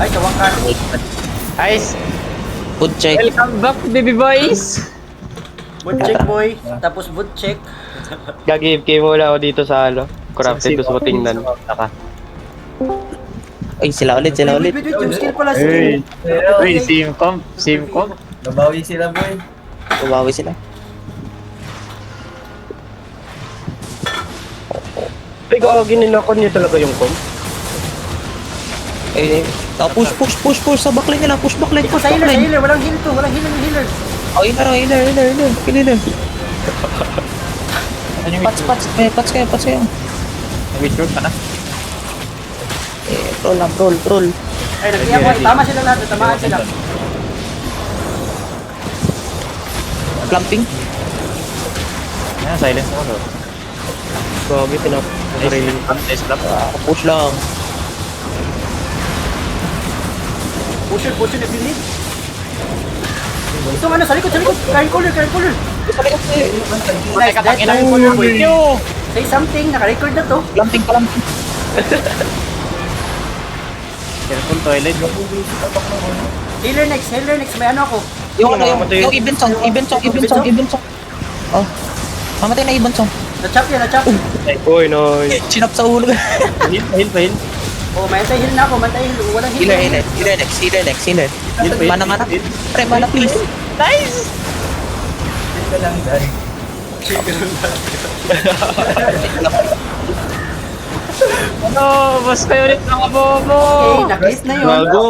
Ay, sa wakas. Guys, Food check. welcome back, baby boys! Boot check, boy. Tapos boot check. Gag-AFK muna ako dito sa crafted, gusto ko tingnan. Ay, sila ulit, sila ulit. Wait, yung skill pala, skill. Uy, same comp. Nabawi sila, boy. Bumawi sila. Ay, gagawin nilakon niyo talaga yung comp. Eh, push sa backline nila. Push backline, Ito push sa healer, sa backline. healer. Walang heal to. Walang healer. Oh, healer. Healer. Pats kayo. Nag-withdraw ka na? Eh, roll. Ay, nag-iya ko. Tama sila lahat. Tamaan sila. Clamping. Yan, silence mo to. Grabe, pinapasariling ko. Nice clap. Push lang. Push it if you need. Itong ano, sa likod. Current caller. Nice, dead. Say something, naka-record na to. Clamping. Careful toilet. Healer next, may ano ako. Yung event song. Oh. Mamatay na event song. Na-chop yan. Uy, nice. Sinap sa ulo. Heal. Oh, may anti-heal na ako, walang heal. Healer next. Mana. Pre, mana please. Nice! Heal ka lang, dad. Ano, boss kayo ulit mga bobo! Okay, nakit na yun. Bagong